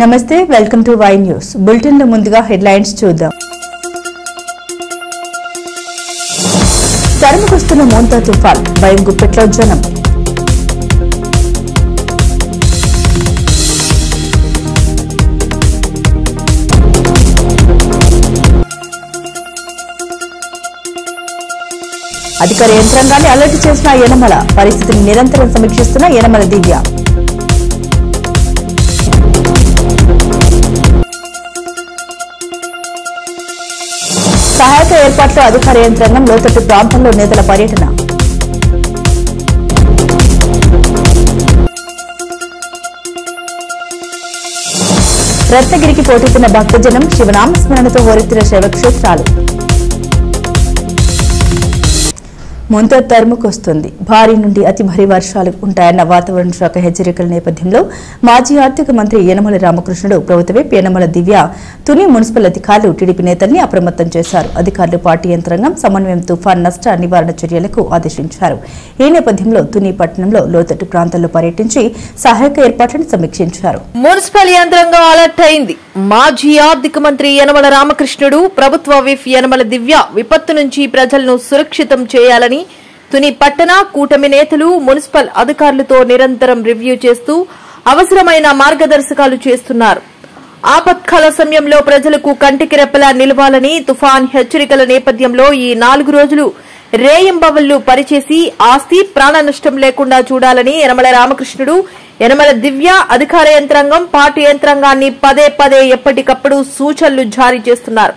నమస్తే welcome to Y news bulletin లో ముందుగా హెడ్లైన్స్ చూద్దాం. తరుముకొస్తున్న మోంతా తుఫాన్ భయం గుప్పెట్లో జనం. అధికార యంత్రాంగాన్ని అలర్ట్ చేసిన యనమల పరిస్థితిని నిరంతరం సమీక్షిస్తున్న యనమల దివ్య. సహాయక ఏర్పాట్లు అధికార యంత్రాంగం లోతట్టు ప్రాంతంలో నేతల పర్యటన. రత్నగిరికి పోటెత్తిన భక్తజనం శివనామస్మరణతో హోరెత్తిన శైవక్షేత్రాలు. మోంతా తరుముకొస్తుంది. భారీ నుండి అతి భారీ వర్షాలు ఉంటాయన్న వాతావరణ శాఖ హెచ్చరికల నేపథ్యంలో మాజీ ఆర్థిక మంత్రి యనమల రామకృష్ణుడు ప్రభుత్వ విప్ యనమల దివ్య తుని మున్సిపల్ అధికారులు టీడీపీ నేతల్ని అప్రమత్తం చేశారు. అధికారులు పార్టీ యంత్రాంగం సమన్వయం తుఫాన్ నష్ట నివారణ చర్యలకు ఆదేశించారు. ఈ నేపథ్యంలో తుని పట్టణంలో లోతట్టు ప్రాంతాల్లో పర్యటించి సహాయక ఏర్పాట్లను సమీక్షించారు. మున్సిపల్ యంత్రాంగం అలర్ట్ అయింది. మాజీ ఆర్థిక మంత్రి యనమల రామకృష్ణుడు ప్రభుత్వ విప్ యనమల దివ్య విపత్తు నుంచి ప్రజలను సురక్షితం చేయాలని తుని పట్టణ కూటమి నేతలు మున్సిపల్ అధికారులతో నిరంతరం రివ్యూ చేస్తూ అవసరమైన మార్గదర్శకాలు చేస్తున్నారు. ఆపత్కాల సమయంలో ప్రజలకు కంటికి రెప్పలా నిలవాలని తుఫాన్ హెచ్చరికల నేపథ్యంలో ఈ 4 రోజులు రేయింబవళ్లు పనిచేసి ఆస్తి ప్రాణ నష్టం లేకుండా చూడాలని యనమల రామకృష్ణుడు యనమల దివ్య అధికార యంత్రాంగం పార్టీ యంత్రాంగాన్ని పదే ఎప్పటికప్పుడు సూచనలు జారీ చేస్తున్నారు.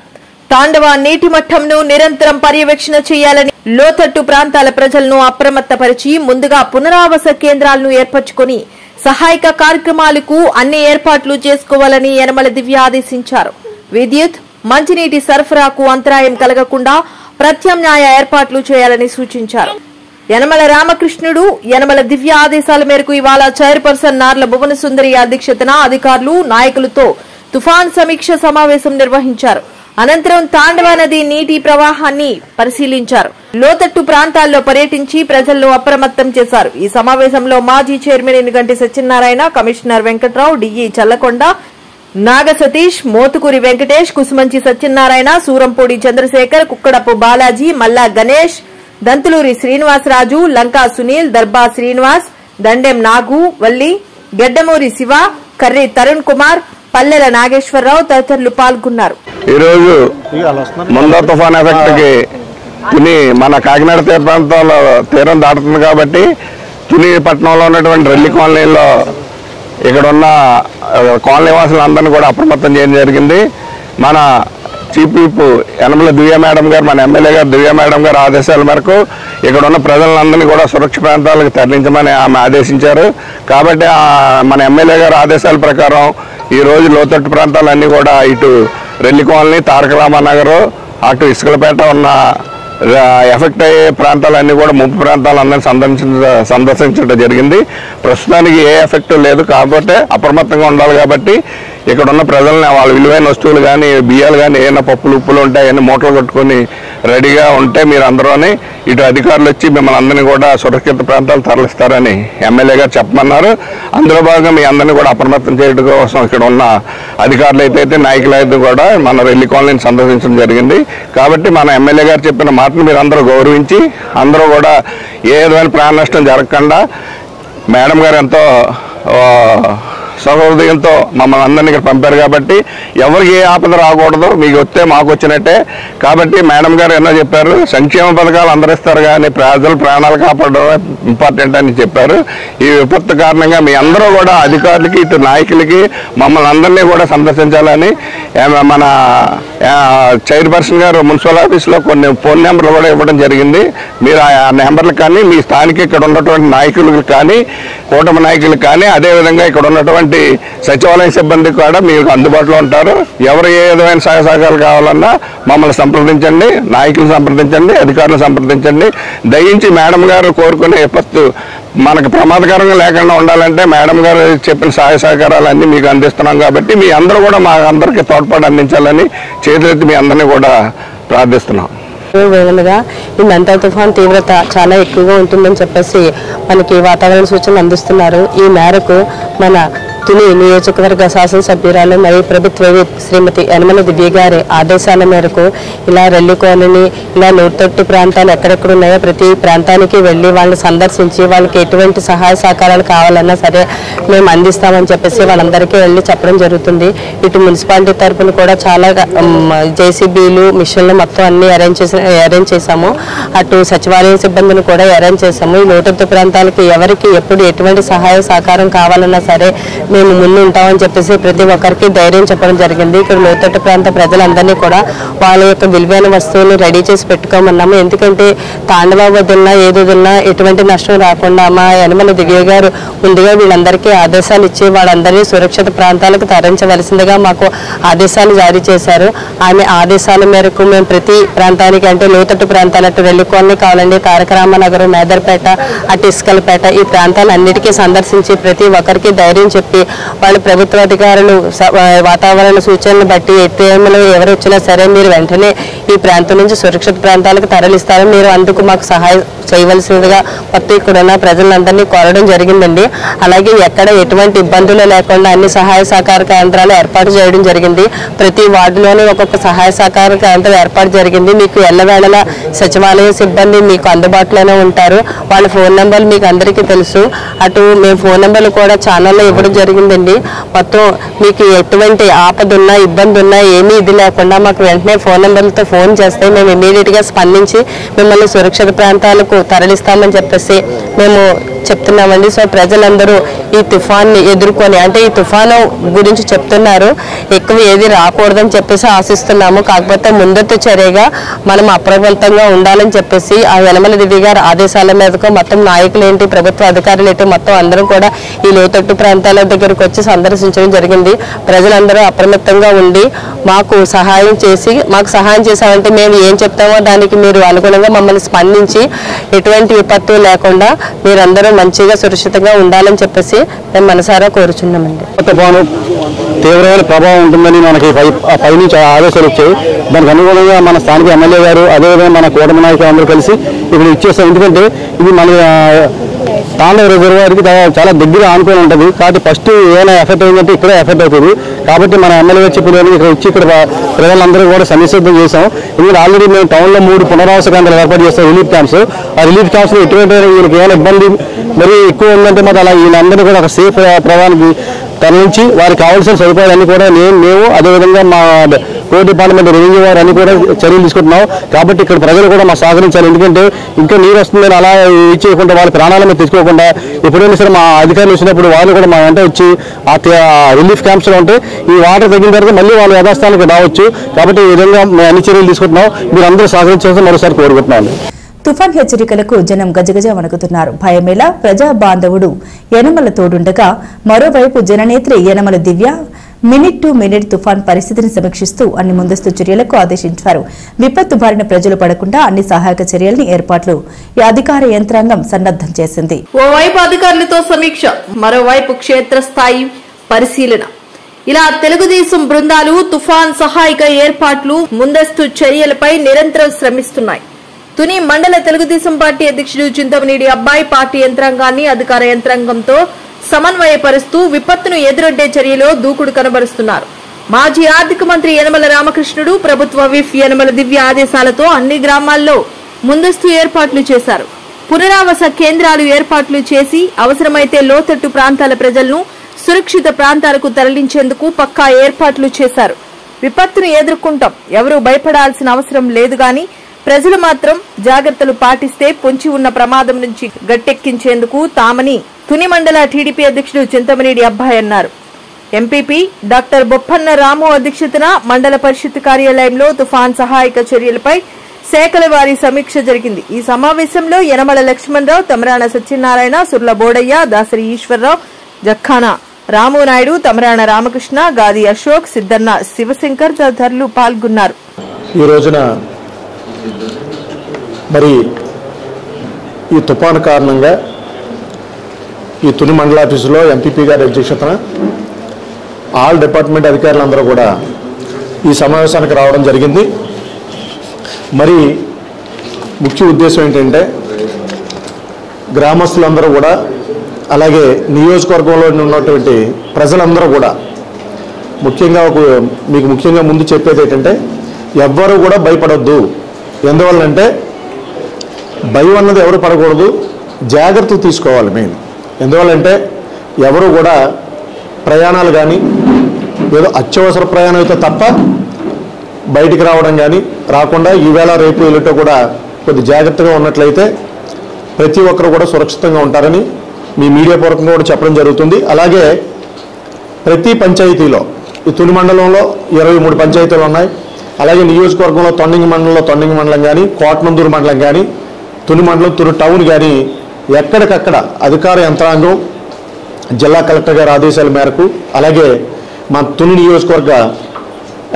తాండవ నీటి మట్టంను నిరంతరం పర్యవేక్షణ చేయాలని లోతట్టు ప్రాంతాల ప్రజలను అప్రమత్తపరిచి ముందుగా పునరావాస కేంద్రాలను ఏర్పరచుకుని సహాయక కార్యక్రమాలకు అన్ని ఏర్పాట్లు చేసుకోవాలని యనమల దివ్య ఆదేశించారు. విద్యుత్ మంచినీటి సరఫరాకు అంతరాయం కలగకుండా ప్రత్యామ్నాయ ఏర్పాట్లు చేయాలని సూచించారు. యనమల రామకృష్ణుడు యనమల దివ్య ఆదేశాల మేరకు ఇవాళ చైర్పర్సన్ నార్ల భువనసుందరి అధ్యక్షతన అధికారులు నాయకులతో తుఫాన్ సమీక్ష సమావేశం నిర్వహించారు. అనంతరం తాండవ నది నీటి ప్రవాహాన్ని పరిశీలించారు. లోతట్టు ప్రాంతాల్లో పర్యటించి ప్రజలను అప్రమత్తం చేశారు. ఈ సమావేశంలో మాజీ chairman Enuganti Satyanarayana, commissioner Venkatrao, DE Challakonda, Naga Satish, Mothukuri Venkatesh, Kusumanchi Satyanarayana, Surampudi Chandrasekhar, Kukkadapu Balaji, Malla Ganesh, Dantuluri Srinivasaraju, Lanka Sunil, దర్బా Srinivas, దండెం నాగు, వల్లి, గెడ్డమూరి శివ, కర్రి తరుణ్ కుమార్, పల్లెల నాగేశ్వరరావు తదితరులు పాల్గొన్నారు. ఈరోజు మొంతా తుఫాన్ ఎఫెక్ట్ కి తుని మన కాకినాడ తీర ప్రాంతంలో తీరం దాటుతుంది కాబట్టి తుని పట్టణంలో ఉన్నటువంటి రెల్లి కాలనీలో ఇక్కడ ఉన్న కాలనీ వాసులందరినీ కూడా అప్రమత్తం చేయడం జరిగింది. మన చీఫ్ విప్ యనమల దివ్య మేడం గారు, మన ఎమ్మెల్యే గారు దివ్య మేడం గారు ఆదేశాల మేరకు ఇక్కడ ఉన్న ప్రజలందరినీ కూడా సురక్షిత ప్రాంతాలకు తరలించమని ఆమె ఆదేశించారు. కాబట్టి మన ఎమ్మెల్యే గారు ఆదేశాల ప్రకారం ఈ రోజు లోతట్టు ప్రాంతాలన్నీ కూడా ఇటు రెల్లి కాలనీ, తారక రామానగర్, అటు ఇసుకలపేట ఉన్న ఎఫెక్ట్ అయ్యే ప్రాంతాలన్నీ కూడా ముంపు ప్రాంతాలందరినీ సందర్శించడం జరిగింది. ప్రస్తుతానికి ఏ ఎఫెక్ట్ లేదు కాబట్టి అప్రమత్తంగా ఉండాలి. కాబట్టి ఇక్కడ ఉన్న ప్రజల్ని వాళ్ళ విలువైన వస్తువులు కానీ బియ్యాలు కానీ ఏమైనా పప్పులు ఉప్పులు ఉంటాయి అన్ని మూటలు కట్టుకొని రెడీగా ఉంటే మీరు అందరూని ఇటు అధికారులు వచ్చి మిమ్మల్ని అందరినీ కూడా సురక్షిత ప్రాంతాలు తరలిస్తారని ఎమ్మెల్యే గారు చెప్పమన్నారు. అందులో భాగంగా మీ అందరినీ కూడా అప్రమత్తం చేయడం కోసం ఇక్కడ ఉన్న అధికారులు అయితే నాయకులు అయితే కూడా మన రెల్లి కాలనీని సందర్శించడం జరిగింది. కాబట్టి మన ఎమ్మెల్యే గారు చెప్పిన మాటను మీరు అందరూ గౌరవించి అందరూ కూడా ఏ విధమైన ప్రాణ నష్టం జరగకుండా మేడం గారు ఎంతో సహృదయంతో మమ్మల్ని అందరినీ ఇక్కడ పంపారు. కాబట్టి ఎవరికి ఏ ఆపద రాకూడదు, మీకు వస్తే మాకు వచ్చినట్టే. కాబట్టి మేడం గారు ఎన్నో చెప్పారు, సంక్షేమ పథకాలు అందరిస్తారు కానీ ప్రజల ప్రాణాలు కాపాడడం ఇంపార్టెంట్ అని చెప్పారు. ఈ విపత్తు కారణంగా మీ అందరూ కూడా అధికారులకి ఇటు నాయకులకి మమ్మల్ని అందరినీ కూడా సందర్శించాలని మన చైర్పర్సన్ గారు మున్సిపల్ ఆఫీస్లో కొన్ని ఫోన్ నెంబర్లు కూడా ఇవ్వడం జరిగింది. మీరు ఆ నెంబర్లు కానీ మీ స్థానిక ఇక్కడ ఉన్నటువంటి నాయకులకు కానీ కూటమి నాయకులకు కానీ అదేవిధంగా ఇక్కడ ఉన్నటువంటి సచివాలయ సిబ్బంది కూడా మీకు అందుబాటులో ఉంటారు. ఎవరు ఏ విధమైన సహాయ సహకారాలు కావాలన్నా మమ్మల్ని సంప్రదించండి, నాయకులను సంప్రదించండి, అధికారులను సంప్రదించండి. దయించి మేడం గారు కోరుకునే విపత్తు మనకు ప్రమాదకరంగా లేకుండా ఉండాలంటే మేడం గారు చెప్పిన సహాయ సహకారాలన్నీ మీకు అందిస్తున్నాం. కాబట్టి మీ అందరూ కూడా మా అందరికీ తోడ్పాటు అందించాలని చేతులెత్తి మీ అందరినీ కూడా ప్రార్థిస్తున్నాం. వేగంగా ఈ మోంతా తుఫాన్ తీవ్రత చాలా ఎక్కువగా ఉంటుందని చెప్పేసి మనకి వాతావరణ సూచనలు అందిస్తున్నారు. ఈ మేరకు మన తుని నియోజకవర్గ శాసనసభ్యురాలు మరియు ప్రభుత్వ శ్రీమతి యనమల దివ్య గారి ఆదేశాల మేరకు ఇలా రెల్లి కాలనీ, ఇలా లోతట్టు ప్రాంతాలు ఎక్కడెక్కడ ఉన్నాయో ప్రతి ప్రాంతానికి వెళ్ళి వాళ్ళని సందర్శించి వాళ్ళకి ఎటువంటి సహాయ సహకారాలు కావాలన్నా సరే మేము అందిస్తామని చెప్పేసి వాళ్ళందరికీ వెళ్ళి చెప్పడం జరుగుతుంది. ఇటు మున్సిపాలిటీ తరఫున కూడా చాలా జేసీబీలు, మిషన్లు మొత్తం అన్ని అరేంజ్ చేశాము. అటు సచివాలయ సిబ్బందిని కూడా అరేంజ్ చేశాము. ఈ లోతట్టు ప్రాంతాలకి ఎవరికి ఎప్పుడు ఎటువంటి సహాయ సహకారం కావాలన్నా సరే మేము ముందు ఉంటామని చెప్పేసి ప్రతి ఒక్కరికి ధైర్యం చెప్పడం జరిగింది. ఇక్కడ లోతట్టు ప్రాంత ప్రజలందరినీ కూడా వాళ్ళ యొక్క విలువైన వస్తువులు రెడీ చేసి పెట్టుకోమన్నాము. ఎందుకంటే తాండవ వదిలినా ఏది వదిలినా ఎటువంటి నష్టం రాకుండా మా యనమల దివ్య గారు ముందుగా వీళ్ళందరికీ ఆదేశాలు ఇచ్చి వాళ్ళందరినీ సురక్షిత ప్రాంతాలకు తరలించవలసిందిగా మాకు ఆదేశాలు జారీ చేశారు. ఆమె ఆదేశాల మేరకు మేము ప్రతి ప్రాంతానికి, అంటే లోతట్టు ప్రాంతాలు అటు రెల్లి కాలనీ కావాలండి, తారక రామనగరం, మేదర్పేట, అటు ఇసుకలపేట, ఈ ప్రాంతాలన్నిటికీ సందర్శించి ప్రతి ఒక్కరికి ధైర్యం చెప్పి వాళ్ళు ప్రభుత్వ అధికారులు వాతావరణ సూచనలు బట్టి ఎత్తులో ఎవరు వచ్చినా సరే మీరు వెంటనే ఈ ప్రాంతం నుంచి సురక్షిత ప్రాంతాలకు తరలిస్తారు, మీరు అందుకు మాకు సహాయం చేయవలసిందిగా మొత్తం ఇక్కడున్న ప్రజలందరినీ కోరడం జరిగిందండి. అలాగే ఎక్కడ ఎటువంటి ఇబ్బందులు లేకుండా అన్ని సహాయ సహకార కేంద్రాలు ఏర్పాటు చేయడం జరిగింది. ప్రతి వార్డులోనే ఒక్కొక్క సహాయ సహకార కేంద్రం ఏర్పాటు జరిగింది. మీకు ఎల్లవేళలా సచివాలయ సిబ్బంది మీకు అందుబాటులోనే ఉంటారు. వాళ్ళ ఫోన్ నెంబర్లు మీకు అందరికీ తెలుసు. అటు మేము ఫోన్ నెంబర్లు కూడా ఛానల్లో ఇవ్వడం జరిగిందండి. మొత్తం మీకు ఎటువంటి ఆపద ఉన్నా, ఇబ్బంది ఉన్నా ఏమీ ఇది లేకుండా మాకు వెంటనే ఫోన్ నెంబర్లతో ఫోన్ చేస్తే మేము ఇమీడియట్గా స్పందించి మిమ్మల్ని సురక్షిత ప్రాంతాలకు తరలిస్తామని చెప్పేసి మేము చెప్తున్నామండి. సో ప్రజలందరూ ఈ తుఫాన్ని ఎదుర్కొని, అంటే ఈ తుఫాను గురించి చెప్తున్నారు, ఎక్కువ ఏది రాకూడదని చెప్పేసి ఆశిస్తున్నాము. కాకపోతే ముందస్తు చర్యగా మనం అప్రమత్తంగా ఉండాలని చెప్పేసి ఆ యనమల దివ్య గారి ఆదేశాల మీదకు మొత్తం నాయకులు ఏంటి, ప్రభుత్వ అధికారులు ఏంటి, మొత్తం అందరూ కూడా ఈ లోతట్టు ప్రాంతాల దగ్గరకు వచ్చి సందర్శించడం జరిగింది. ప్రజలందరూ అప్రమత్తంగా ఉండి మాకు సహాయం చేసామంటే మేము ఏం చెప్తామో దానికి మీరు అనుగుణంగా మమ్మల్ని స్పందించి ఎటువంటి విపత్తు లేకుండా మీరందరూ మంచిగా సురక్షితంగా ఉండాలని చెప్పేసి మేము మనసారా కోరుచున్నామండి. తుఫాను తీవ్రమైన ప్రభావం ఉంటుందని మనకి పైనుంచి ఆదేశాలు వచ్చాయి. దానికి అనుగుణంగా మన స్థానిక ఎమ్మెల్యే గారు, అదేవిధంగా మన కూటమి నాయకులు అందరూ కలిసి ఇప్పుడు ఇచ్చేస్తాం. ఎందుకంటే ఇది మన తాండవ రిజర్వాయర్కి చాలా దగ్గర ఆనుకొని ఉంటుంది. కాబట్టి ఫస్ట్ ఏమైనా ఎఫెక్ట్ అయిందంటే ఇక్కడే ఎఫెక్ట్ అవుతుంది. కాబట్టి మన ఎమ్మెల్యే వచ్చి ఇక్కడ వచ్చి ఇక్కడ ప్రజలందరూ కూడా సన్నిసిద్ధం చేసాం. ఎందుకంటే ఆల్రెడీ మేము టౌన్లో 3 పునరావాస కేంద్రాలు ఏర్పాటు చేస్తాం, రిలీఫ్ క్యాంప్స్. ఆ రిలీఫ్ క్యాంప్స్లో ఎటువంటి వీళ్ళకి ఏమైనా ఇబ్బంది మరి ఎక్కువ ఉందంటే మాకు అలా వీళ్ళందరినీ కూడా ఒక సేఫ్ ప్రవాహానికి తరలించి వారికి కావాల్సిన సదుపాయాలన్నీ కూడా మేము అదేవిధంగా మా కోర్టు డిపార్ట్మెంట్, రెవెన్యూ వారు అన్ని కూడా చర్యలు తీసుకుంటున్నాం. కాబట్టి ఇక్కడ ప్రజలు కూడా మా సహకరించాలి. ఎందుకంటే ఇంకా నీరు వస్తుందని అలా ఇచ్చేయకుండా వాళ్ళ ప్రాణాల మీద తెచ్చుకోకుండా ఎప్పుడైనా సరే మా అధికారులు వచ్చినప్పుడు వాళ్ళు కూడా మా వెంట వచ్చి ఆ రిలీఫ్ క్యాంప్స్లో ఉంటే ఈ వాటర్ తగ్గిన తర్వాత మళ్ళీ వాళ్ళు యథాస్థానానికి రావచ్చు. కాబట్టి ఈ విధంగా మేము అన్ని చర్యలు తీసుకుంటున్నాం. మీరు అందరూ సహకరించాల్సి మరోసారి కోరుకుంటున్నాను. తుఫాన్ హెచ్చరికలకు జనం గజగజ వణుకుతున్నారు. భయమేలా, ప్రజా బాంధవుడు యనమల తోడుండగా మరోవైపు జననేత్రి యనమల దివ్య మినిట్ టు మినిట్ తుఫాన్ పరిస్థితిని సమీక్షిస్తూ అన్ని ముందస్తు చర్యలకు ఆదేశించారు. విపత్తు బారిన ప్రజలు పడకుండా అన్ని సహాయక చర్యలని ఏర్పాట్లు ఈ అధికార యంత్రాంగం సన్నద్దం చేసింది. ఓవైపు అధికారులతో సమీక్ష, మరోవైపు క్షేత్రస్థాయి పరిశీలన. ఇలా తెలుగుదేశం బృందాలు తుఫాన్ సహాయక ఏర్పాట్లు, ముందస్తు చర్యలపై నిరంతరం శ్రమిస్తున్నాయి. తుని మండల తెలుగుదేశం పార్టీ అధ్యక్షుడు చింతమనేని అబ్బాయి పార్టీ యంత్రాంగాన్ని అధికార యంత్రాంగంతో సమన్వయపరుస్తూ విపత్తును ఎదురొడ్డే చర్యలో దూకుడు కనబరుస్తున్నారు. మాజీ ఆర్థిక మంత్రి యనమల రామకృష్ణుడు, ప్రభుత్వ విప్ యనమల దివ్య ఆదేశాలతో అన్ని గ్రామాల్లో ముందస్తు ఏర్పాట్లు చేశారు. పునరావాస కేంద్రాలు ఏర్పాట్లు చేసి అవసరమైతే లోతట్టు ప్రాంతాల ప్రజలను సురక్షిత ప్రాంతాలకు తరలించేందుకు పక్కా ఏర్పాట్లు చేశారు. విపత్తును ఎదుర్కొంటాం, ఎవరూ భయపడాల్సిన అవసరం లేదు గాని ప్రజలు మాత్రం జాగ్రత్తలు పాటిస్తే పొంచి ఉన్న ప్రమాదం నుంచి గట్టెక్కించేందుకు తామని తుని మండల టీడీపీ అధ్యక్షుడు చింతమనేని అబ్బాయి అన్నారు. ఎంపీపీ డాక్టర్ బొప్పన్న రాము అధ్యక్షతన మండల పరిషత్ కార్యాలయంలో తుఫాన్ సహాయక చర్యలపై శాఖల వారీ సమీక్ష జరిగింది. ఈ సమావేశంలో యనమల లక్ష్మణరావు, తమరాణ సత్యనారాయణ, సుర్ల బోడయ్య, దాసరి ఈశ్వరరావు, జక్కాన రామునాయుడు, తమరాణ రామకృష్ణ, గాది అశోక్, సిద్దన్న శివశంకర్ తదితరులు పాల్గొన్నారు. ఈ రోజున మరి ఈ తుఫాను కారణంగా ఈ తుని మండల ఆఫీసులో ఎంపీపీ గారి అధ్యక్షతన ఆల్ డిపార్ట్మెంట్ అధికారులందరూ కూడా ఈ సమావేశానికి రావడం జరిగింది. మరి ముఖ్య ఉద్దేశం ఏంటంటే గ్రామస్తులందరూ కూడా అలాగే నియోజకవర్గంలో ఉన్నటువంటి ప్రజలందరూ కూడా ముఖ్యంగా మీకు ముఖ్యంగా ముందు చెప్పేది ఏంటంటే ఎవ్వరూ కూడా భయపడొద్దు. ఎందువల్లంటే భయం అన్నది ఎవరు పడకూడదు, జాగ్రత్తలు తీసుకోవాలి మెయిన్. ఎందువల్లంటే ఎవరు కూడా ప్రయాణాలు కానీ ఏదో అత్యవసర ప్రయాణం అయితే తప్ప బయటికి రావడం కానీ రాకుండా ఈవేళ రేపు ఎల్లుటో కూడా కొద్ది జాగ్రత్తగా ఉన్నట్లయితే ప్రతి ఒక్కరు కూడా సురక్షితంగా ఉంటారని మీ మీడియా పూర్వకంగా కూడా చెప్పడం జరుగుతుంది. అలాగే ప్రతి పంచాయతీలో ఈ తుని మండలంలో 23 పంచాయతీలు ఉన్నాయి. అలాగే నియోజకవర్గంలో తొండంగి మండలం కానీ, కోటనందూరు మండలం కానీ, తుని మండలం తుని టౌన్ కానీ ఎక్కడికక్కడ అధికార యంత్రాంగం జిల్లా కలెక్టర్ గారి ఆదేశాల మేరకు, అలాగే మా తుని నియోజకవర్గ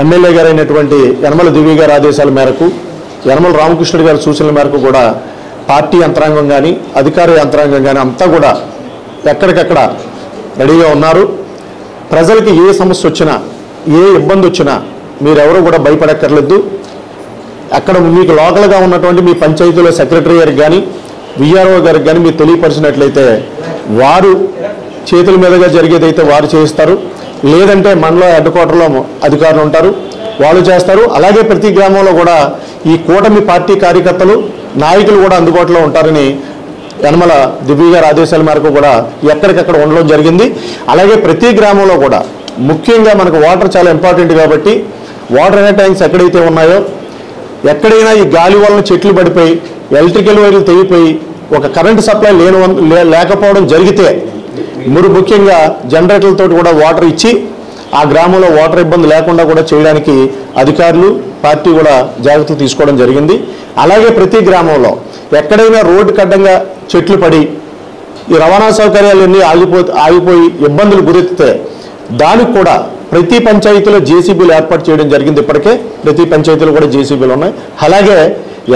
ఎమ్మెల్యే గారు అయినటువంటి యనమల దివ్య గారి ఆదేశాల మేరకు, యనమల రామకృష్ణుడు గారి సూచనల మేరకు కూడా పార్టీ యంత్రాంగం కానీ అధికార యంత్రాంగం కానీ అంతా కూడా ఎక్కడికక్కడ రెడీగా ఉన్నారు. ప్రజలకి ఏ సమస్య వచ్చినా ఏ ఇబ్బంది వచ్చినా మీరెవరూ కూడా భయపడక్కర్లేదు. అక్కడ మీకు లోకల్గా ఉన్నటువంటి మీ పంచాయతీలో సెక్రటరీ గారికి కానీ విఆర్ఓ గారికి కానీ మీరు తెలియపరిచినట్లయితే వారు చేతుల మీదుగా జరిగేదైతే వారు చేయిస్తారు. లేదంటే మనలో హెడ్ క్వార్టర్లో అధికారులు ఉంటారు, వాళ్ళు చేస్తారు. అలాగే ప్రతి గ్రామంలో కూడా ఈ కూటమి పార్టీ కార్యకర్తలు నాయకులు కూడా అందుబాటులో ఉంటారని యనమల దివ్య గారి ఆదేశాల మేరకు కూడా ఎక్కడికక్కడ ఉండడం జరిగింది. అలాగే ప్రతి గ్రామంలో కూడా ముఖ్యంగా మనకు వాటర్ చాలా ఇంపార్టెంట్ కాబట్టి వాటర్ ట్యాంక్స్ ఎక్కడైతే ఉన్నాయో ఎక్కడైనా ఈ గాలి వలన చెట్లు పడిపోయి ఎలక్ట్రికల్ వైర్లు తెగిపోయి ఒక కరెంటు సప్లై లేకపోవడం జరిగితే మీరు ముఖ్యంగా జనరేటర్లతో కూడా వాటర్ ఇచ్చి ఆ గ్రామంలో వాటర్ ఇబ్బంది లేకుండా కూడా చేయడానికి అధికారులు పార్టీ కూడా జాగ్రత్తలు తీసుకోవడం జరిగింది. అలాగే ప్రతి గ్రామంలో ఎక్కడైనా రోడ్డు అడ్డంగా చెట్లు పడి ఈ రవాణా సౌకర్యాలన్నీ ఆగిపోయి ఇబ్బందులు గురెత్తితే దానికి కూడా ప్రతి పంచాయతీలో జేసీబీలు ఏర్పాటు చేయడం జరిగింది. ఇప్పటికే ప్రతి పంచాయతీలో కూడా జేసీబీలు ఉన్నాయి. అలాగే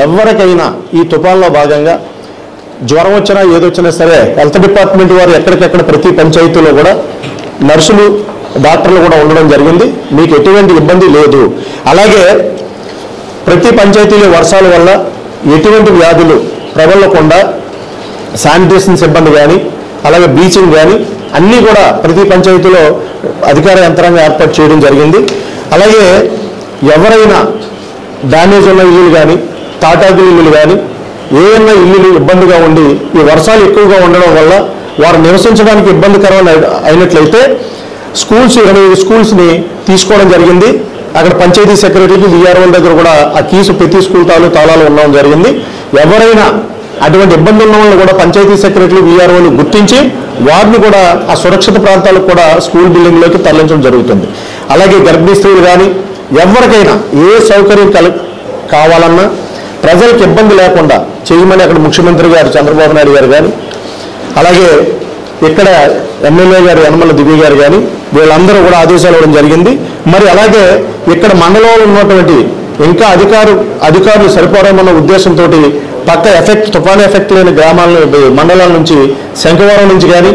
ఎవరికైనా ఈ తుఫాన్లో భాగంగా జ్వరం వచ్చినా ఏదొచ్చినా సరే హెల్త్ డిపార్ట్మెంట్ వారు ఎక్కడికెక్కడ ప్రతి పంచాయతీలో కూడా నర్సులు డాక్టర్లు కూడా ఉండడం జరిగింది. మీకు ఎటువంటి ఇబ్బంది లేదు. అలాగే ప్రతి పంచాయతీలో వర్షాల వల్ల ఎటువంటి వ్యాధులు ప్రబలకుండా శానిటేషన్ సిబ్బంది కానీ అలాగే బ్లీచింగ్ కానీ అన్నీ కూడా ప్రతి పంచాయతీలో అధికార యంత్రాంగం ఏర్పాటు చేయడం జరిగింది. అలాగే ఎవరైనా డ్యామేజ్ ఉన్న ఇల్లులు కానీ తాటాకుల ఇల్లులు కానీ ఏమైనా ఇల్లులు ఇబ్బందిగా ఉండి ఈ వర్షాలు ఎక్కువగా ఉండడం వల్ల వారు నివసించడానికి ఇబ్బందికరమైన అయినట్లయితే స్కూల్స్ 25 స్కూల్స్ని తీసుకోవడం జరిగింది. అక్కడ పంచాయతీ సెక్రటరీకి విఆర్ఓల దగ్గర కూడా ఆ కీసు ప్రతి స్కూల్ తాళాలు ఉండడం జరిగింది. ఎవరైనా అటువంటి ఇబ్బంది ఉన్న వాళ్ళు కూడా పంచాయతీ సెక్రటరీ విఆర్ఓలు గుర్తించి వారిని కూడా ఆ సురక్షిత ప్రాంతాలకు కూడా స్కూల్ బిల్డింగ్లోకి తరలించడం జరుగుతుంది. అలాగే గర్భిణీ స్త్రీలు కానీ ఎవరికైనా ఏ సౌకర్యం కావాలన్నా ప్రజలకు ఇబ్బంది లేకుండా చేయమని అక్కడ ముఖ్యమంత్రి గారు చంద్రబాబు నాయుడు గారు కానీ అలాగే ఇక్కడ ఎమ్మెల్యే గారు యనమల దివ్య గారు కానీ వీళ్ళందరూ కూడా ఆదేశాలు ఇవ్వడం జరిగింది. మరి అలాగే ఇక్కడ మండలంలో ఉన్నటువంటి ఇంకా అధికారులు సరిపోరామన్న ఉద్దేశంతో పక్క తుఫాను ఎఫెక్ట్ లేని మండలాల నుంచి శంఖవరం నుంచి కానీ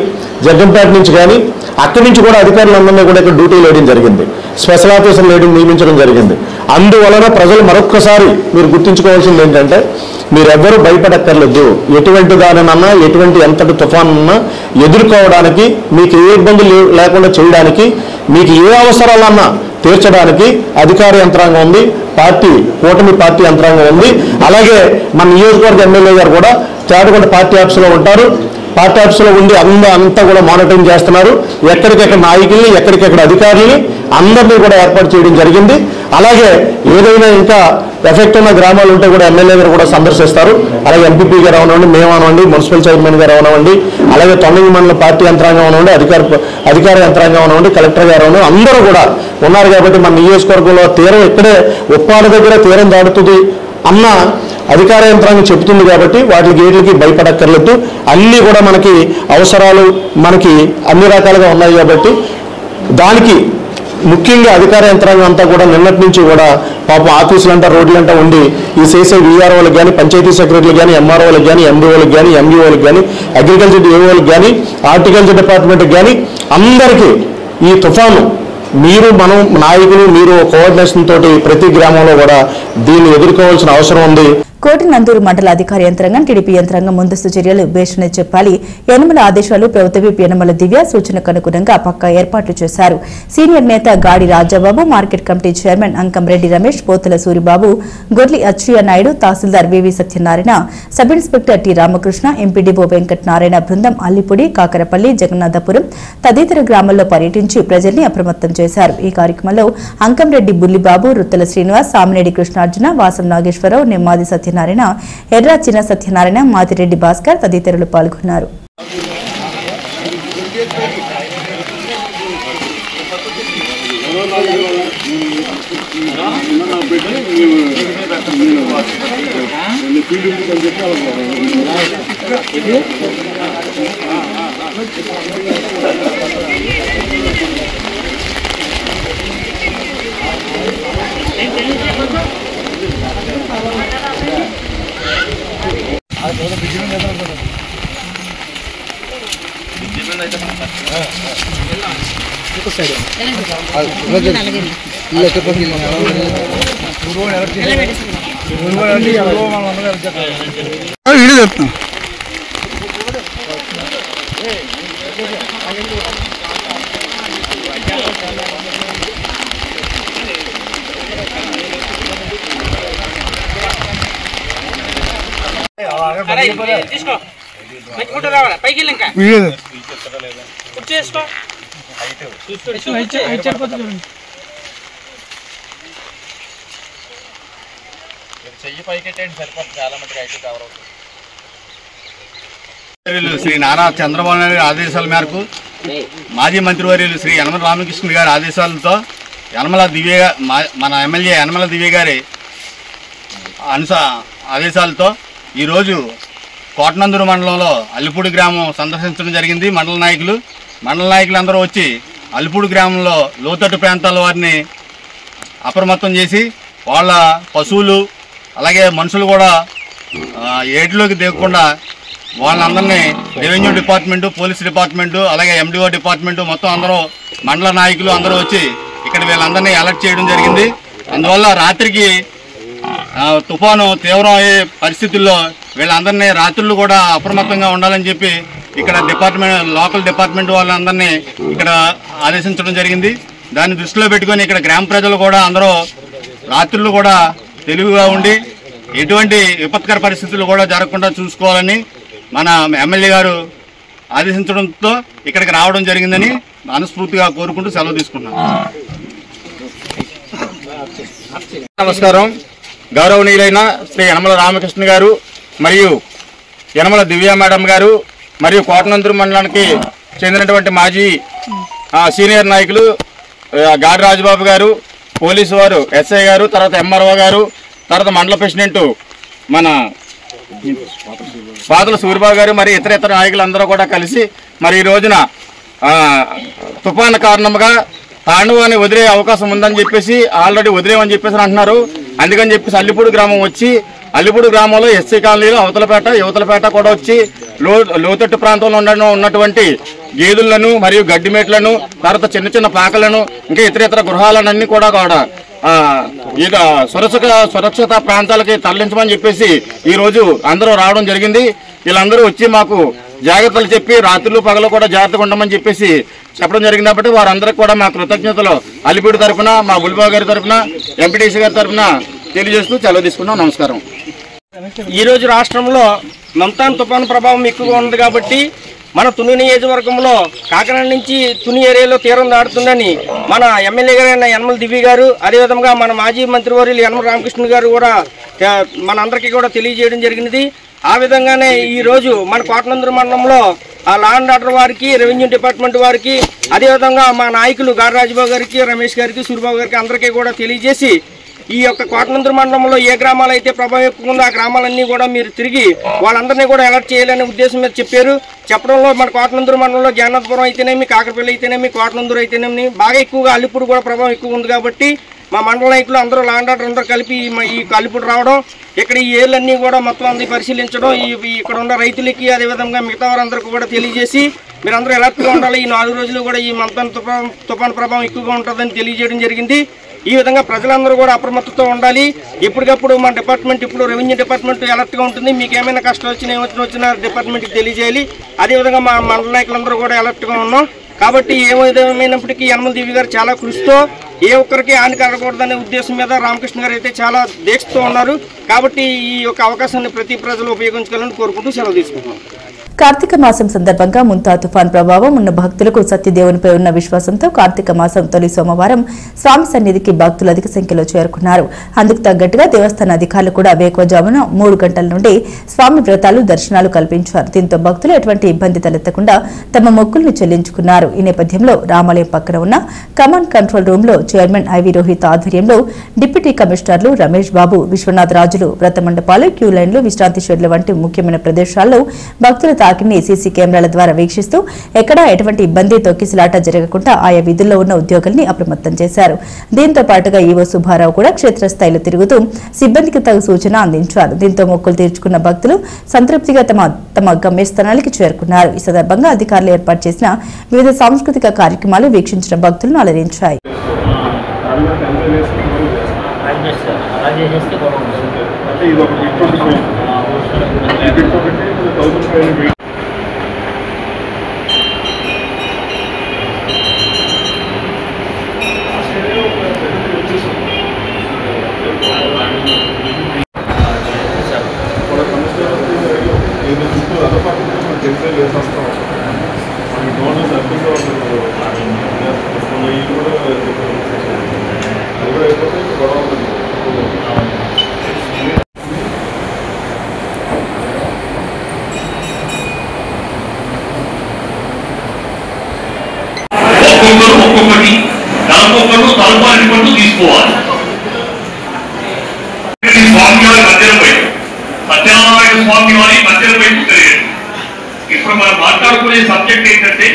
జగ్గంపేట నుంచి కానీ అక్కడి నుంచి కూడా అధికారులందరినీ కూడా ఇక్కడ డ్యూటీలు వేయడం జరిగింది. స్పెషల్ ఆఫీసర్ నియమించడం జరిగింది. అందువలన ప్రజలు మరొక్కసారి మీరు గుర్తుంచుకోవాల్సింది ఏంటంటే మీరెవ్వరూ భయపడక్కర్లేదు. ఎటువంటి దానినన్నా ఎటువంటి ఎంతటి తుఫానున్నా ఎదుర్కోవడానికి మీకు ఏ ఇబ్బందులు లేకుండా చేయడానికి మీకు ఏ అవసరాలన్నా తీర్చడానికి అధికార యంత్రాంగం ఉంది, కూటమి పార్టీ యంత్రాంగం ఉంది. అలాగే మన నియోజకవర్గ ఎమ్మెల్యే గారు కూడా తేటకొండ పార్టీ ఆఫీసులో ఉంటారు. పార్టీ ఆఫీసులో ఉండి అంతా కూడా మానిటరింగ్ చేస్తున్నారు. ఎక్కడికెక్కడ నాయకుల్ని ఎక్కడికెక్కడ అధికారులని అందరినీ కూడా ఏర్పాటు చేయడం జరిగింది. అలాగే ఏదైనా ఇంకా ఎఫెక్ట్ ఉన్న గ్రామాలు ఉంటే కూడా ఎమ్మెల్యే గారు కూడా సందర్శిస్తారు. అలాగే ఎంపీపీ గారు అవనివ్వండి, మేము అవనివ్వండి, మున్సిపల్ చైర్మన్ గారు అవనివ్వండి, అలాగే తొండంగి మండల పార్టీ యంత్రాంగం అవనివ్వండి, అధికార యంత్రాంగం అవనివ్వండి, కలెక్టర్ గారు అవనివ్వండి, అందరూ కూడా ఉన్నారు. కాబట్టి మన నియోజకవర్గంలో తీరం ఇక్కడే ఉప్పాడ దగ్గర తీరం దాడుతుంది అన్న అధికార యంత్రాంగం చెబుతుంది. కాబట్టి వాటికి ఏట్లకి భయపడక్కర్లేదు. అన్నీ కూడా మనకి అవసరాలు మనకి అన్ని రకాలుగా ఉన్నాయి. కాబట్టి దానికి ముఖ్యంగా అధికార యంత్రాంగం అంతా కూడా నిన్నటి నుంచి కూడా పాపం ఆఫీసులంటా రోడ్లంటా ఉండి ఈ చేసే వీఆర్ఓలకు కానీ పంచాయతీ సెక్రటరీలకు కానీ ఎంఆర్ఓలకు కానీ ఎంబీఓలకు కానీ ఎంఈఓలకు కానీ అగ్రికల్చర్ ఏఓలకు కానీ హార్టికల్చర్ డిపార్ట్మెంట్కి కానీ అందరికీ ఈ తుఫాను మనం నాయకులు మీరు కోఆర్డినేషన్ తోటి ప్రతి గ్రామంలో కూడా దీన్ని ఎదుర్కోవాల్సిన అవసరం ఉంది. కోటినందూరు మండల అధికార యంత్రాంగం టీడీపీ యంత్రాంగం ముందస్తు చర్యలు భేషణ చెప్పాలి. యనమల ఆదేశాలు ప్రభుత్వ విప్ యనమల దివ్య సూచనకు అనుగుణంగా పక్కా ఏర్పాట్లు చేశారు. సీనియర్ నేత Gadi Rajababu, market committee chairman Ankamreddy Ramesh, Pothula Suribabu, Gorli Atchayya Naidu, tahsildar VV Satyanarayana, sub inspector T Ramakrishna, MPDO Venkatanarayana బృందం అల్లిపూడి, కాకరపల్లి, జగన్నాథపురం తదితర గ్రామాల్లో పర్యటించి ప్రజల్ని అప్రమత్తం చేశారు. ఈ కార్యక్రమంలో అంకంరెడ్డి బుల్లిబాబు, రుత్తల శ్రీనివాస్, సామినేడి కృష్ణార్జున, వాసం నాగేశ్వరరావు, నిమ్మాది సత్యనారాయణ, ఎర్రా చిన్న సత్యనారాయణ, మాతిరెడ్డి భాస్కర్ తదితరులు పాల్గొన్నారు. శ్రీ నారా చంద్రబాబు నాయుడు ఆదేశాల మేరకు మాజీ మంత్రివర్యులు శ్రీ యనమల రామకృష్ణ గారి ఆదేశాలతో మన ఎమ్మెల్యే యనమల దివ్య గారి ఆదేశాలతో ఈరోజు కోటనందూరు మండలంలో అల్లిపూడి గ్రామం సందర్శించడం జరిగింది. మండల నాయకులు అందరూ వచ్చి అల్లిపూడి గ్రామంలో లోతట్టు ప్రాంతాల వారిని అప్రమత్తం చేసి వాళ్ళ పశువులు అలాగే మనుషులు కూడా ఏటిలోకి దిగకుండా వాళ్ళందరినీ రెవెన్యూ డిపార్ట్మెంటు, పోలీస్ డిపార్ట్మెంటు, అలాగే ఎండిఓ డిపార్ట్మెంటు మొత్తం అందరూ మండల నాయకులు అందరూ వచ్చి ఇక్కడ వీళ్ళందరినీ అలర్ట్ చేయడం జరిగింది. అందువల్ల రాత్రికి తుఫాను తీవ్రమయ్యే పరిస్థితుల్లో వీళ్ళందరినీ రాత్రులు కూడా అప్రమత్తంగా ఉండాలని చెప్పి ఇక్కడ లోకల్ డిపార్ట్మెంట్ వాళ్ళందరినీ ఇక్కడ ఆదేశించడం జరిగింది. దాన్ని దృష్టిలో పెట్టుకొని ఇక్కడ గ్రామ ప్రజలు కూడా అందరూ రాత్రులు కూడా తెలివిగా ఉండి ఎటువంటి విపత్కర పరిస్థితులు కూడా జరగకుండా చూసుకోవాలని మన ఎమ్మెల్యే గారు ఆదేశించడంతో ఇక్కడికి రావడం జరిగిందని మనస్ఫూర్తిగా కోరుకుంటూ సెలవు తీసుకున్నాను. నమస్కారం. గౌరవనీయులైన శ్రీ యనమల రామకృష్ణ గారు మరియు యనమల దివ్య మేడం గారు మరియు కోటనందూరు మండలానికి చెందినటువంటి మాజీ సీనియర్ నాయకులు గాడి రాజబాబు గారు, పోలీసు వారు ఎస్ఐ గారు, తర్వాత ఎంఆర్ఓ గారు, తర్వాత మండల ప్రెసిడెంట్ మన పాతల సూరిబాబు గారు మరి ఇతర నాయకులందరూ కూడా కలిసి మరి ఈ రోజున తుఫాను కారణంగా తాండవాన్ని వదిలే అవకాశం ఉందని చెప్పేసి ఆల్రెడీ వదిలేమని చెప్పేసి అంటున్నారు. అందుకని చెప్పేసి అల్లిపూడి గ్రామం వచ్చి అల్లిపూడి గ్రామంలో ఎస్సీ కాలనీలో అవతలపేట యువతలపేట కూడా వచ్చి లోతట్టు ప్రాంతంలో ఉన్నటువంటి గేదెలను మరియు గడ్డిమేట్లను తర్వాత చిన్న చిన్న పాకలను ఇంకా ఇతర గృహాలన్నీ కూడా సురక్షిత ప్రాంతాలకి తరలించమని చెప్పేసి ఈ రోజు అందరూ రావడం జరిగింది. వీళ్ళందరూ వచ్చి మాకు జాగ్రత్తలు చెప్పి రాత్రులు పగలు కూడా జాగ్రత్తగా ఉండమని చెప్పేసి చెప్పడం జరిగింది. కాబట్టి వారందరికీ కూడా మా కృతజ్ఞతలు అల్లిపూడి తరఫున, మా బుల్బాబు గారి తరఫున, ఎంపీటీసీ గారి తరఫున తెలియజేస్తూ సెలవు తీసుకున్నాం. నమస్కారం. ఈరోజు రాష్ట్రంలో మంతాన్ తుఫాను ప్రభావం ఎక్కువగా ఉంది కాబట్టి మన తుని నియోజకవర్గంలో కాకినాడ నుంచి తుని ఏరియాలో తీరం దాడుతుందని మన ఎమ్మెల్యే గారైన యనమల దివ్య గారు, అదేవిధంగా మన మాజీ మంత్రివర్యులు యనమల రామకృష్ణ గారు కూడా మనందరికీ కూడా తెలియజేయడం జరిగినది. ఆ విధంగానే ఈరోజు మన కోటనందూరు మండలంలో లా అండ్ ఆర్డర్ వారికి, రెవెన్యూ డిపార్ట్మెంట్ వారికి, అదేవిధంగా మా నాయకులు గాడి రాజబాబు గారికి, రమేష్ గారికి, సూరిబాబు గారికి అందరికీ కూడా తెలియజేసి ఈ యొక్క కోటనందూరు మండలంలో ఏ గ్రామాలు అయితే ప్రభావం ఎక్కువ ఉందో ఆ గ్రామాలన్నీ కూడా మీరు తిరిగి వాళ్ళందరినీ కూడా అలర్ట్ చేయాలనే ఉద్దేశం మీద చెప్పారు. చెప్పడంలో మన కోటనందూరు మండలంలో జ్ఞానాథపురం అయితేనేమి, కాకరపల్లి అయితేనేమి, కోటనందూరు అయితేనేమి బాగా ఎక్కువగా అల్లిపూడి కూడా ప్రభావం ఎక్కువ ఉంది కాబట్టి మా మండల నాయకులు అందరూ లా అండ్ ఆర్డర్ అందరూ కలిపి ఈ అల్లిపూడి రావడం, ఇక్కడ ఈ ఏర్లన్నీ కూడా మొత్తం అందరి పరిశీలించడం, ఇక్కడ ఉన్న రైతులకి అదేవిధంగా మిగతా వారందరికీ కూడా తెలియజేసి మీరందరూ అలర్ట్గా ఉండాలి. ఈ 4 రోజులు కూడా ఈ మంతన్ తుఫాన్ ప్రభావం ఎక్కువగా ఉంటుందని తెలియజేయడం జరిగింది. ఈ విధంగా ప్రజలందరూ కూడా అప్రమత్తతో ఉండాలి. ఎప్పటికప్పుడు మన డిపార్ట్మెంట్ ఇప్పుడు రెవెన్యూ డిపార్ట్మెంట్ అలర్ట్గా ఉంటుంది. మీకు ఏమైనా కష్టాలు వచ్చినా ఏమొచ్చినా డిపార్ట్మెంట్కి తెలియజేయాలి. అదేవిధంగా మా మండల నాయకులందరూ కూడా అలర్ట్గా ఉన్నాం. కాబట్టి ఏమైనప్పటికీ యనమల దివ్య గారు చాలా కృషితో ఏ ఒక్కరికి హాని కలగకూడదనే ఉద్దేశం మీద రామకృష్ణ గారు అయితే చాలా దీక్షతో ఉన్నారు. కాబట్టి ఈ యొక్క అవకాశాన్ని ప్రతి ప్రజలు ఉపయోగించుకోవాలని కోరుకుంటూ సెలవు తీసుకుంటున్నాం. కార్తీక మాసం సందర్భంగా ముంతా తుఫాన్ ప్రభావం ఉన్న భక్తులకు సత్యదేవునిపై ఉన్న విశ్వాసంతో కార్తీక మాసం తొలి సోమవారం స్వామి సన్నిధికి భక్తులు అధిక సంఖ్యలో చేరుకున్నారు. అందుకు తగ్గట్టుగా దేవస్థాన అధికారులు కూడా వేకువజామున 3 గంటల నుండి స్వామి వ్రతాలు దర్శనాలు కల్పించారు. దీంతో భక్తులు ఎటువంటి ఇబ్బంది తలెత్తకుండా తమ మొక్కులను చెల్లించుకున్నారు. ఈ నేపథ్యంలో రామాలయం పక్కన ఉన్న కమాండ్ కంట్రోల్ రూమ్ లో చైర్మన్ ఐవి రోహిత్ ఆధ్వర్యంలో డిప్యూటీ కమిషనర్లు రమేష్ బాబు, విశ్వనాథ్ రాజులు వ్రత మండపాలు, క్యూ లైన్లు, విశ్రాంతి షెడ్లు వంటి ముఖ్యమైన ప్రదేశాల్లో భక్తుల తాకిడిని సీసీ కెమెరాల ద్వారా వీక్షిస్తూ ఎక్కడా ఎటువంటి ఇబ్బంది, తొక్కిసలాట జరగకుండా ఆయా విధుల్లో ఉన్న ఉద్యోగుల్ని అప్రమత్తం చేశారు. దీంతో పాటుగా ఈవో సుబ్బారావు కూడా క్షేత్రస్థాయిలో తిరుగుతూ సిబ్బందికి తగు సూచన అందించారు. దీంతో మొక్కులు తీర్చుకున్న భక్తులు సంతృప్తిగా తమ గమ్యస్థానాలకి చేరుకున్నారు. ఈ సందర్భంగా అధికారులు ఏర్పాటు చేసిన వివిధ సాంస్కృతిక కార్యక్రమాలు వీక్షించిన భక్తులను అలరించాయి. ఒక్కొక్కటి దానికొకరు తలపాలి పట్టు తీసుకోవాలి. స్వామి వారి మధ్యలో వైపు సత్యనారాయణ స్వామి వారి మధ్యలో వైపు తెలియదు. ఇప్పుడు మనం మాట్లాడుకునే సబ్జెక్ట్ ఏంటంటే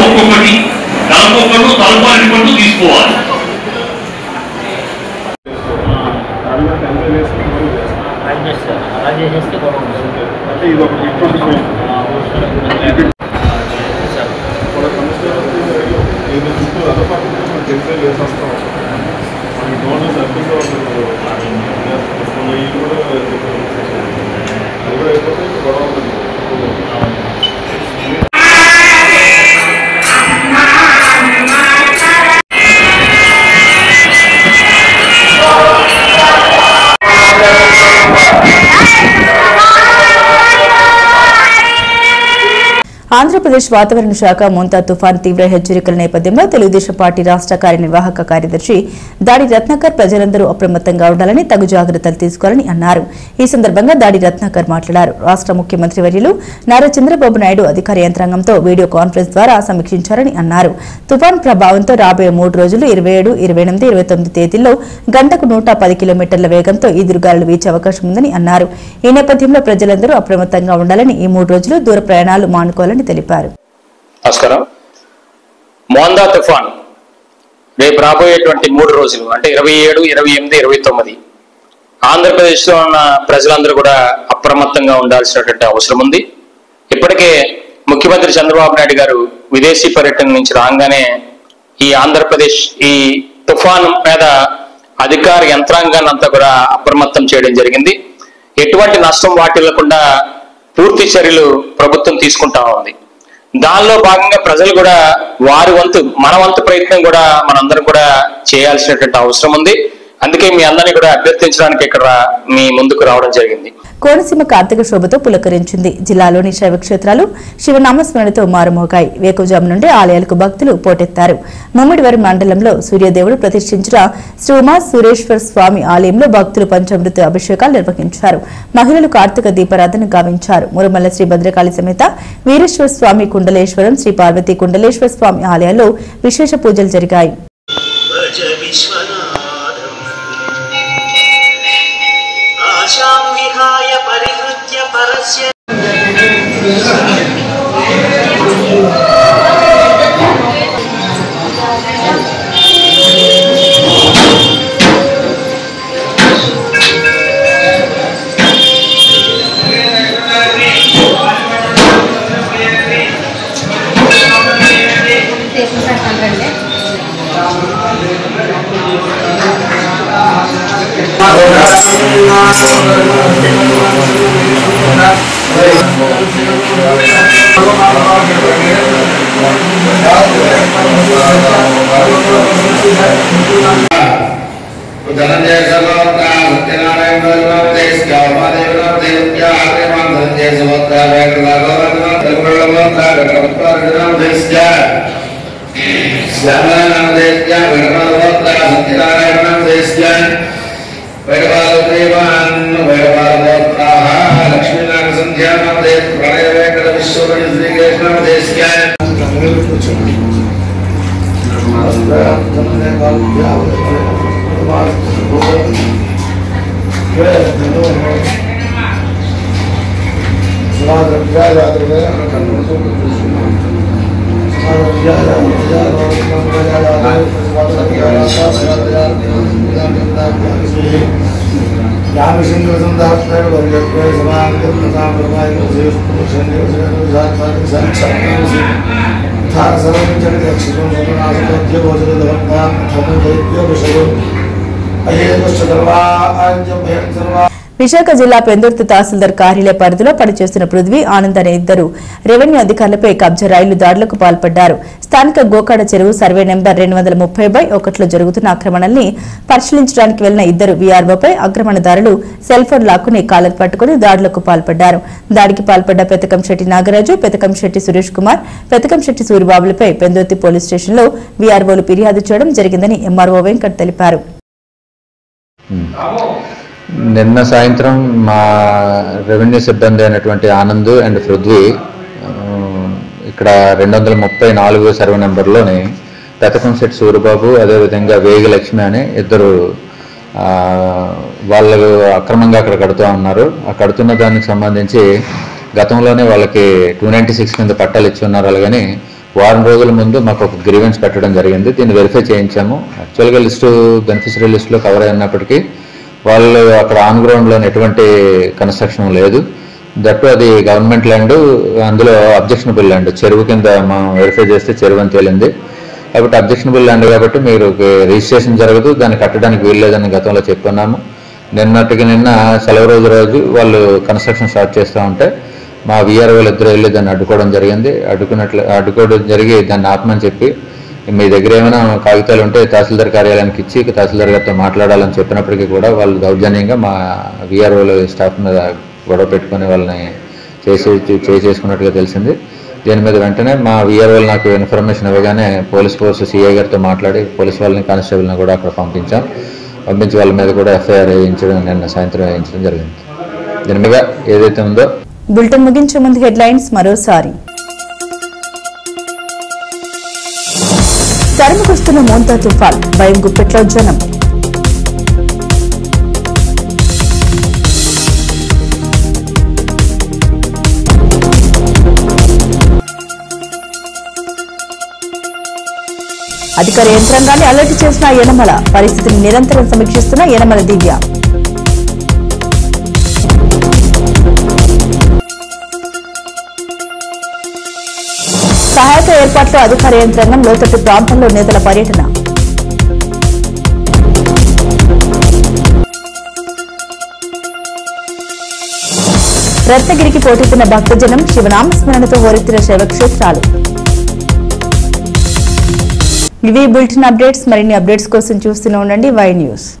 ఒక్కొక్కటి దానికొకరు తలపాలి పట్టు తీసుకోవాలి. ఆంధ్రప్రదేశ్ వాతావరణ శాఖ ముంతా తుఫాన్ తీవ్ర హెచ్చరికల నేపథ్యంలో తెలుగుదేశం పార్టీ రాష్ట్ర కార్యనిర్వాహక కార్యదర్శి దాడి రత్నాకర్ ప్రజలందరూ అప్రమత్తంగా ఉండాలని తగు జాగ్రత్తలు తీసుకోవాలని అన్నారు. ఈ సందర్భంగా దాడి రత్నాకర్ మాట్లాడారు. రాష్ట్ర ముఖ్యమంత్రి వర్యులు నారా చంద్రబాబు నాయుడు అధికార యంత్రాంగంతో వీడియో కాన్ఫరెన్స్ ద్వారా సమీక్షించారని అన్నారు. తుఫాన్ ప్రభావంతో రాబోయే 3 రోజులు 27, 28, 29 తేదీల్లో గంటకు 110 కిలోమీటర్ల వేగంతో ఈదురుగాలులు వీచే అవకాశం ఉందని అన్నారు. ఈ నేపథ్యంలో ప్రజలందరూ అప్రమత్తంగా ఉండాలని, ఈ 3 రోజులు దూర ప్రయాణాలు మానుకోవాలని తెలిపారు. నమస్కారం. మోందా తుఫాన్ రేపు రాబోయేటువంటి 3 రోజులు అంటే 27, 28, 29 ఆంధ్రప్రదేశ్లో ఉన్న ప్రజలందరూ కూడా అప్రమత్తంగా ఉండాల్సినటువంటి అవసరం ఉంది. ఇప్పటికే ముఖ్యమంత్రి చంద్రబాబు నాయుడు గారు విదేశీ పర్యటన నుంచి రాగానే ఈ ఆంధ్రప్రదేశ్ ఈ తుఫాను మీద అధికార యంత్రాంగాన్ని అంతా కూడా అప్రమత్తం చేయడం జరిగింది. ఎటువంటి నష్టం వాటిల్లకుండా పూర్తి చర్యలు ప్రభుత్వం తీసుకుంటా ఉంది. దానిలో భాగంగా ప్రజలు కూడా వారి వంతు, మన వంతు ప్రయత్నం కూడా మనందరం కూడా చేయాల్సినటువంటి అవసరం ఉంది. అందుకే మీ అందరినీ కూడా అభ్యర్థించడానికి ఇక్కడ మీ ముందుకు రావడం జరిగింది. కోనసీమ కార్తీక శోభతో పులకరించింది. జిల్లాలోని శైవ క్షేత్రాలు శివనామస్మరణతో మారుమోగాయి. వేకువజాము నుండి ఆలయాలకు భక్తులు పోటెత్తారు. ముమ్మిడివరం మండలంలో సూర్యదేవుడు ప్రతిష్ఠించిన శ్రీ ఉమా సురేశ్వర స్వామి ఆలయంలో భక్తులు పంచామృత అభిషేకాలు నిర్వహించారు. మహిళలు కార్తీక దీపారాధన గావించారు. మురమల్ల శ్రీ భద్రకాళి సమేత వీరేశ్వర స్వామి కుండలేశ్వరం, శ్రీ పార్వతీ కుండలేశ్వర స్వామి ఆలయాల్లో విశేష పూజలు జరిగాయి. విశాఖ జిల్లా పెందుర్తి తహసీల్దార్ కార్యాలయ పరిధిలో పనిచేస్తున్న పృథ్వీ, ఆనంద్ అనే ఇద్దరు రెవెన్యూ అధికారులపై కబ్జా రైళ్లు దాడులకు పాల్పడ్డారు. స్థానిక గోకాడ చెరువు సర్వే నెంబర్ 230/1లో జరుగుతున్న ఆక్రమణల్ని పరిశీలించడానికి వెళ్లిన ఇద్దరు వీఆర్ఓపై ఆక్రమణదారులు సెల్ ఫోన్ లాక్కుని కాలర్ పట్టుకుని దాడులకు పాల్పడ్డారు. దాడికి పాల్పడ్డ పెతకంశెట్టి నాగరాజు, పెతకంశెట్టి సురేష్ కుమార్, పెతకంశెట్టి సూరిబాబులపై పెందుర్తి పోలీస్ స్టేషన్లో వీఆర్ఓలు ఫిర్యాదు చేయడం జరిగిందని ఎంఆర్ఓ వెంకట్ తెలిపారు. నిన్న సాయంత్రం మా రెవెన్యూ సిబ్బంది అయినటువంటి ఆనంద్ అండ్ పృథ్వీ ఇక్కడ 234 సర్వే నెంబర్లోని పెతకంశెట్టి సూరిబాబు, అదేవిధంగా వేగి లక్ష్మి అనే ఇద్దరు వాళ్ళు అక్రమంగా అక్కడ కడుతూ ఉన్నారు. ఆ కడుతున్న దానికి సంబంధించి గతంలోనే వాళ్ళకి 296 కింద పట్టాలు ఇచ్చి ఉన్నారు. అలాగని వారం రోజుల ముందు మాకు ఒక గ్రీవెన్స్ పెట్టడం జరిగింది. దీన్ని వెరిఫై చేయించాము. యాక్చువల్గా బెనిఫిషరీ లిస్టులో కవర్ అయినప్పటికీ వాళ్ళు అక్కడ ఆన్ గ్రౌండ్లో ఎటువంటి కన్స్ట్రక్షన్ లేదు. దట్టు అది గవర్నమెంట్ ల్యాండ్, అందులో అబ్జెక్షనబుల్ ల్యాండ్, చెరువు కింద మనం వెరిఫై చేస్తే చెరువు అని తేలింది. కాబట్టి అబ్జెక్షనబుల్ ల్యాండ్ కాబట్టి మీరు రిజిస్ట్రేషన్ జరగదు, దాన్ని కట్టడానికి వీల్లేదని గతంలో చెప్పుకున్నాము. నిన్న సెలవు రోజు వాళ్ళు కన్స్ట్రక్షన్ స్టార్ట్ చేస్తూ ఉంటే మా వీఆర్ఓలు ఇద్దరు వెళ్ళి దాన్ని అడ్డుకోవడం జరిగింది. అడ్డుకోవడం జరిగి దాన్ని ఆపమని చెప్పి మీ దగ్గర ఏమైనా కాగితాలు ఉంటే తహసీల్దార్ కార్యాలయానికి ఇచ్చి తహసీల్దార్ గారితో మాట్లాడాలని చెప్పినప్పటికీ కూడా వాళ్ళు దౌర్జన్యంగా మా వీఆర్ఓల స్టాఫ్ మీద గొడవ పెట్టుకుని వాళ్ళని చేసుకున్నట్టుగా తెలిసింది. దీని మీద వెంటనే మా వీఆర్ఓలు నాకు ఇన్ఫర్మేషన్ ఇవ్వగానే పోలీస్ ఫోర్స్ సిఐ గారితో మాట్లాడి పోలీస్ వాళ్ళని కానిస్టేబుల్ని కూడా అక్కడ పంపించి వాళ్ళ మీద కూడా ఎఫ్ఐఆర్ వేయించడం నిన్న సాయంత్రం వేయించడం జరిగింది. దీని మీద ఏదైతే ఉందో బులెటిన్ ముగించే ముందు హెడ్లైన్స్ మరోసారి. తరుముకొస్తున్న మోంతా తుఫాన్, భయం గుప్పెట్లో జనం. అధికార యంత్రాంగాన్ని అలర్ట్ చేసిన యనమల, పరిస్థితిని నిరంతరం సమీక్షిస్తున్న యనమల దివ్య. సహాయక ఏర్పాట్లు, అధికార యంత్రాంగం లోతట్టు ప్రాంతంలో నేతల పర్యటన. రత్నగిరికి పోటెత్తిన భక్తజనం, శివనామస్మరణతో హోరెత్తిన శైవక్షేత్రాలు. ఇవి బులెటిన్ అప్డేట్స్. మరిన్ని అప్డేట్స్ కోసం చూస్తూనే ఉండండి వై న్యూస్.